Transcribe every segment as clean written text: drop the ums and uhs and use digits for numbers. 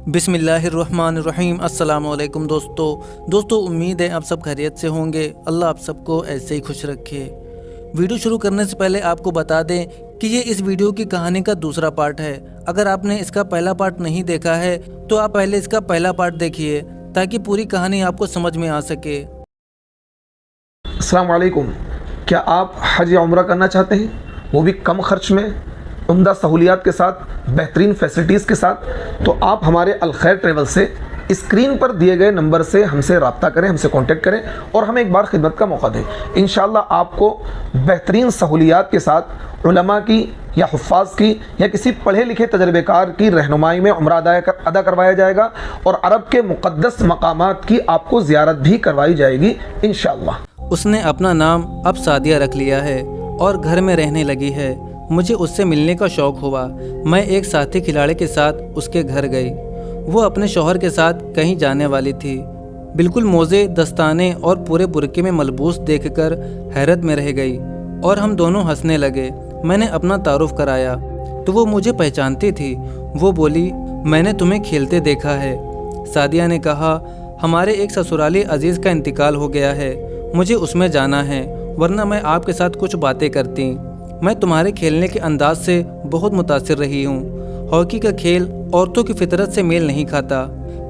बिस्मिल्लाहिर्रहमानिर्रहीम। अस्सलाम वालेकुम दोस्तों उम्मीद है आप सब खैरियत से होंगे। अल्लाह आप सबको ऐसे ही खुश रखे। वीडियो शुरू करने से पहले आपको बता दें कि ये इस वीडियो की कहानी का दूसरा पार्ट है। अगर आपने इसका पहला पार्ट नहीं देखा है तो आप पहले इसका पहला पार्ट देखिए ताकि पूरी कहानी आपको समझ में आ सके। अस्सलाम वालेकुम। क्या आप हज या उम्रा करना चाहते हैं, वो भी कम खर्च में, उम्दा सहूलियात के साथ, बेहतरीन फैसिलिटीज़ के साथ? तो आप हमारे अलखैर ट्रेवल से स्क्रीन पर दिए गए नंबर से हमसे रब्ता करें, हमसे कांटेक्ट करें और हमें एक बार खिदमत का मौका दें। इंशाअल्लाह आपको बेहतरीन सहूलियात के साथ उलमा की या हुफ़ाज़ की या किसी पढ़े लिखे तजर्बेकार की रहनुमाई में उम्रा अदा करवाया जाएगा और अरब के मुक़द्दस मकामात की आपको ज़ियारत भी करवाई जाएगी इंशाअल्लाह। उसने अपना नाम अब सादिया रख लिया है और घर में रहने लगी है। मुझे उससे मिलने का शौक़ हुआ। मैं एक साथी खिलाड़ी के साथ उसके घर गई। वो अपने शौहर के साथ कहीं जाने वाली थी। बिल्कुल मोज़े, दस्ताने और पूरे बुरके में मलबूस देखकर हैरत में रह गई और हम दोनों हंसने लगे। मैंने अपना तारुफ कराया तो वो मुझे पहचानती थी। वो बोली, मैंने तुम्हें खेलते देखा है। सादिया ने कहा, हमारे एक ससुराली अजीज़ का इंतकाल हो गया है, मुझे उसमें जाना है, वरना मैं आपके साथ कुछ बातें करती। मैं तुम्हारे खेलने के अंदाज से बहुत मुतासिर रही हूँ। हॉकी का खेल औरतों की फितरत से मेल नहीं खाता।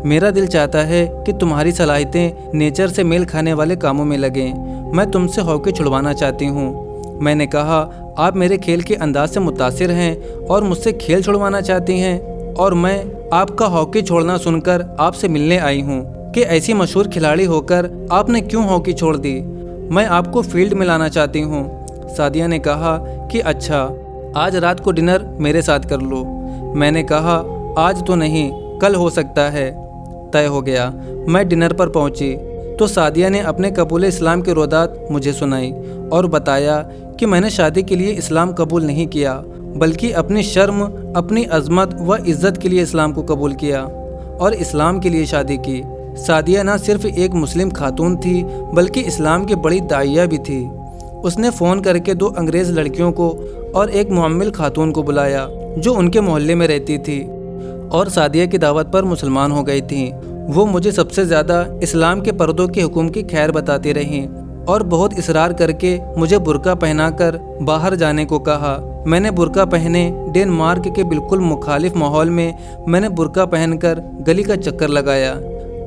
मेरा दिल चाहता है कि तुम्हारी सलाहियतें नेचर से मेल खाने वाले कामों में लगें। मैं तुमसे हॉकी छुड़वाना चाहती हूँ। मैंने कहा, आप मेरे खेल के अंदाज से मुतासिर हैं और मुझसे खेल छुड़वाना चाहती हैं, और मैं आपका हॉकी छोड़ना सुनकर आपसे मिलने आई हूँ कि ऐसी मशहूर खिलाड़ी होकर आपने क्यों हॉकी छोड़ दी। मैं आपको फील्ड में लाना चाहती हूँ। सादिया ने कहा कि अच्छा, आज रात को डिनर मेरे साथ कर लो। मैंने कहा, आज तो नहीं, कल हो सकता है। तय हो गया। मैं डिनर पर पहुंची तो सादिया ने अपने कबूल इस्लाम के रोदात मुझे सुनाई और बताया कि मैंने शादी के लिए इस्लाम कबूल नहीं किया, बल्कि अपनी शर्म, अपनी अज़मत व इज़्ज़त के लिए इस्लाम को कबूल किया और इस्लाम के लिए शादी की। सादिया न सिर्फ एक मुस्लिम खातून थी बल्कि इस्लाम की बड़ी दाइया भी थी। उसने फ़ोन करके 2 अंग्रेज़ लड़कियों को और एक मुअम्मिल खातून को बुलाया जो उनके मोहल्ले में रहती थी और सादिया की दावत पर मुसलमान हो गई थी। वो मुझे सबसे ज़्यादा इस्लाम के पर्दों के हुक्म की खैर बताती रहीं और बहुत इसरार करके मुझे बुर्का पहनाकर बाहर जाने को कहा। मैंने बुर्का पहने डेनमार्क के बिल्कुल मुखालिफ माहौल में मैंने बुर्का पहनकर गली का चक्कर लगाया,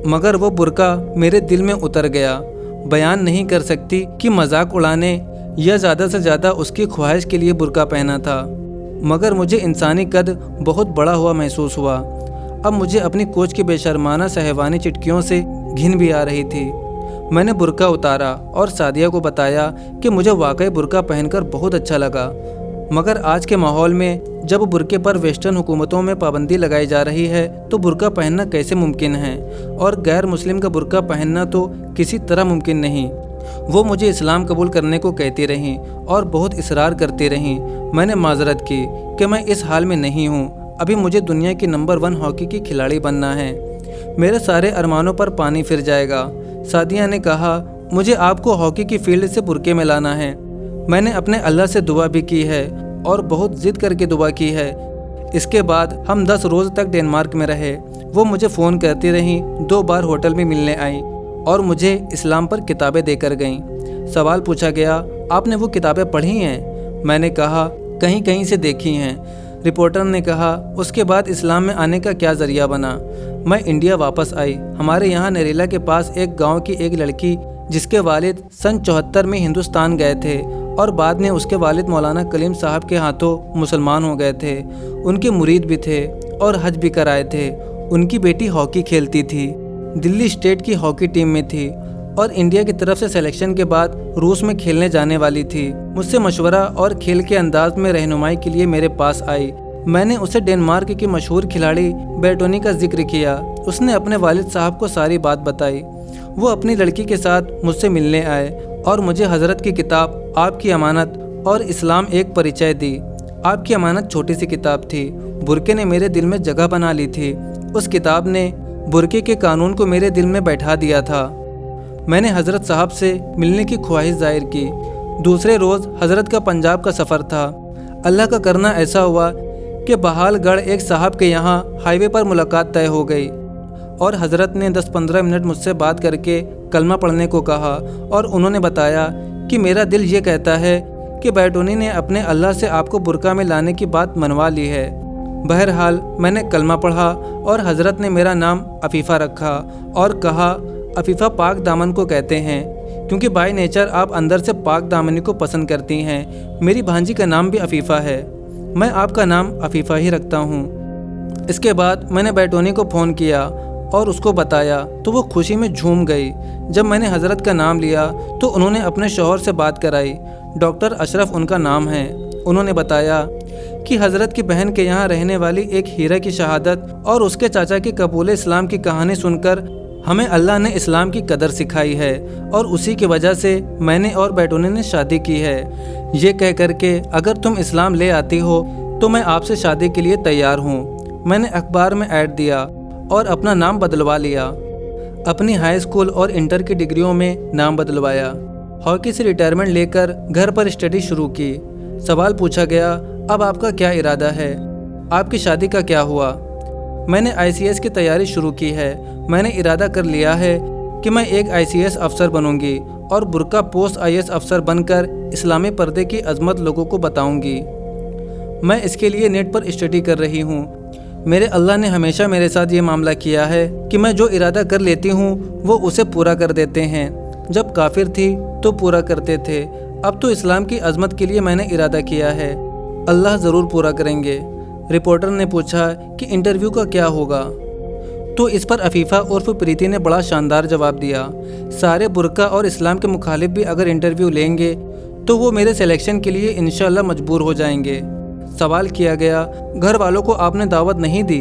मगर वो बुर्का मेरे दिल में उतर गया। बयान नहीं कर सकती कि मजाक उड़ाने या ज़्यादा से ज़्यादा उसकी ख्वाहिश के लिए बुर्का पहना था, मगर मुझे इंसानी कद बहुत बड़ा हुआ महसूस हुआ। अब मुझे अपनी कोच की बेशर्माना सहवानी चिटकियों से घिन भी आ रही थी। मैंने बुर्का उतारा और सादिया को बताया कि मुझे वाकई बुर्का पहनकर बहुत अच्छा लगा, मगर आज के माहौल में जब बुर्के पर वेस्टर्न हुकूमतों में पाबंदी लगाई जा रही है तो बुर्का पहनना कैसे मुमकिन है, और गैर मुस्लिम का बुर्का पहनना तो किसी तरह मुमकिन नहीं। वो मुझे इस्लाम कबूल करने को कहती रहीं और बहुत इसरार करती रहीं। मैंने माजरत की कि मैं इस हाल में नहीं हूँ, अभी मुझे दुनिया की नंबर 1 हॉकी की खिलाड़ी बनना है, मेरे सारे अरमानों पर पानी फिर जाएगा। सादिया ने कहा, मुझे आपको हॉकी की फील्ड से बुर्के में लाना है। मैंने अपने अल्लाह से दुआ भी की है और बहुत ज़िद करके दुआ की है। इसके बाद हम 10 रोज़ तक डेनमार्क में रहे। वो मुझे फ़ोन करती रहीं, 2 बार होटल में मिलने आई और मुझे इस्लाम पर किताबें देकर गईं। सवाल पूछा गया, आपने वो किताबें पढ़ी हैं? मैंने कहा, कहीं कहीं से देखी हैं। रिपोर्टर ने कहा, उसके बाद इस्लाम में आने का क्या ज़रिया बना? मैं इंडिया वापस आई। हमारे यहाँ नरेला के पास एक गाँव की एक लड़की जिसके वालिद सन 74 में हिंदुस्तान गए थे और बाद में उसके वालिद मौलाना कलीम साहब के हाथों मुसलमान हो गए थे। उनके मुरीद भी थे और हज भी कराए थे। उनकी बेटी हॉकी खेलती थी, दिल्ली स्टेट की हॉकी टीम में थी और इंडिया की तरफ से सिलेक्शन के बाद रूस में खेलने जाने वाली थी। मुझसे मशवरा और खेल के अंदाज में रहनुमाई के लिए मेरे पास आई। मैंने उसे डेनमार्क की मशहूर खिलाड़ी बेर्टोनी का जिक्र किया। उसने अपने वालिद साहब को सारी बात बताई। वो अपनी लड़की के साथ मुझसे मिलने आए और मुझे हज़रत की किताब आपकी अमानत और इस्लाम एक परिचय दी। आपकी अमानत छोटी सी किताब थी, बुरके ने मेरे दिल में जगह बना ली थी। उस किताब ने बुरके के कानून को मेरे दिल में बैठा दिया था। मैंने हज़रत साहब से मिलने की ख्वाहिश जाहिर की। दूसरे रोज़ हज़रत का पंजाब का सफ़र था। अल्लाह का करना ऐसा हुआ कि बहालगढ़ एक साहब के यहाँ हाईवे पर मुलाकात तय हो गई और हज़रत ने 10-15 मिनट मुझसे बात करके कलमा पढ़ने को कहा और उन्होंने बताया कि मेरा दिल ये कहता है कि बैटोनी ने अपने अल्लाह से आपको बुरका में लाने की बात मनवा ली है। बहरहाल मैंने कलमा पढ़ा और हज़रत ने मेरा नाम अफ़ीफ़ा रखा और कहा अफ़ीफ़ा पाक दामन को कहते हैं क्योंकि बाय नेचर आप अंदर से पाक दामनी को पसंद करती हैं। मेरी भांजी का नाम भी अफ़ीफ़ा है, मैं आपका नाम अफ़ीफ़ा ही रखता हूँ। इसके बाद मैंने बैटोनी को फ़ोन किया और उसको बताया तो वो खुशी में झूम गई। जब मैंने हज़रत का नाम लिया तो उन्होंने अपने शौहर से बात कराई। डॉक्टर अशरफ उनका नाम है। उन्होंने बताया कि हज़रत की बहन के यहाँ रहने वाली एक हीरा की शहादत और उसके चाचा की कबूल इस्लाम की कहानी सुनकर हमें अल्लाह ने इस्लाम की कदर सिखाई है और उसी की वजह से मैंने और बैटोनी ने शादी की है। ये कह कर के अगर तुम इस्लाम ले आती हो तो मैं आपसे शादी के लिए तैयार हूँ। मैंने अखबार में ऐड दिया और अपना नाम बदलवा लिया। अपनी हाई स्कूल और इंटर की डिग्रियों में नाम बदलवाया। हॉकी से रिटायरमेंट लेकर घर पर स्टडी शुरू की। सवाल पूछा गया, अब आपका क्या इरादा है, आपकी शादी का क्या हुआ? मैंने ICS की तैयारी शुरू की है। मैंने इरादा कर लिया है कि मैं एक ICS अफसर बनूंगी और बुर्का पोस्ट IS अफसर बनकर इस्लामी पर्दे की अजमत लोगों को बताऊंगी। मैं इसके लिए नेट पर स्टडी कर रही हूँ। मेरे अल्लाह ने हमेशा मेरे साथ ये मामला किया है कि मैं जो इरादा कर लेती हूँ वो उसे पूरा कर देते हैं। जब काफिर थी तो पूरा करते थे, अब तो इस्लाम की अजमत के लिए मैंने इरादा किया है, अल्लाह ज़रूर पूरा करेंगे। रिपोर्टर ने पूछा कि इंटरव्यू का क्या होगा, तो इस पर अफ़ीफ़ा उर्फ प्रीति ने बड़ा शानदार जवाब दिया। सारे बुर्का और इस्लाम के मुखालिफ भी अगर इंटरव्यू लेंगे तो वो मेरे सिलेक्शन के लिए इंशाअल्लाह मजबूर हो जाएंगे। सवाल किया गया, घर वालों को आपने दावत नहीं दी?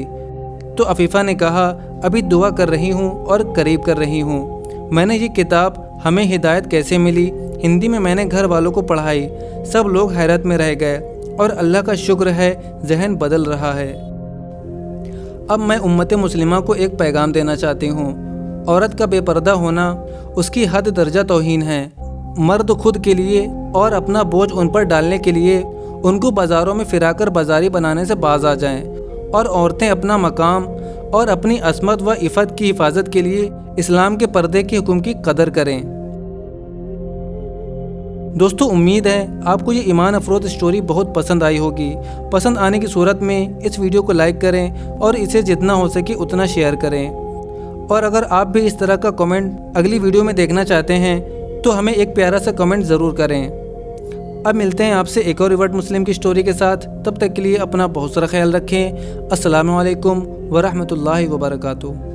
तो अफ़ीफ़ा ने कहा, अभी दुआ कर रही हूँ और करीब कर रही हूँ। मैंने ये किताब हमें हिदायत कैसे मिली हिंदी में मैंने घर वालों को पढ़ाई। सब लोग हैरत में रह गए और अल्लाह का शुक्र है जहन बदल रहा है। अब मैं उम्मत मुस्लिमा को एक पैगाम देना चाहती हूँ। औरत का बेपर्दा होना उसकी हद दर्जा तौहीन है। मर्द खुद के लिए और अपना बोझ उन पर डालने के लिए उनको बाज़ारों में फिराकर बाजारी बनाने से बाज आ जाएं और औरतें अपना मकाम और अपनी असमत व इफ़त की हिफाजत के लिए इस्लाम के पर्दे के हुक्म की कदर करें। दोस्तों, उम्मीद है आपको ये ईमान अफरोज़ स्टोरी बहुत पसंद आई होगी। पसंद आने की सूरत में इस वीडियो को लाइक करें और इसे जितना हो सके उतना शेयर करें। और अगर आप भी इस तरह का कमेंट अगली वीडियो में देखना चाहते हैं तो हमें एक प्यारा सा कमेंट ज़रूर करें। अब मिलते हैं आपसे एक और रिवर्ट मुस्लिम की स्टोरी के साथ। तब तक के लिए अपना बहुत सारा ख्याल रखें। अस्सलामु अलैकुम वरहमतुल्लाहि वबरकातुहू।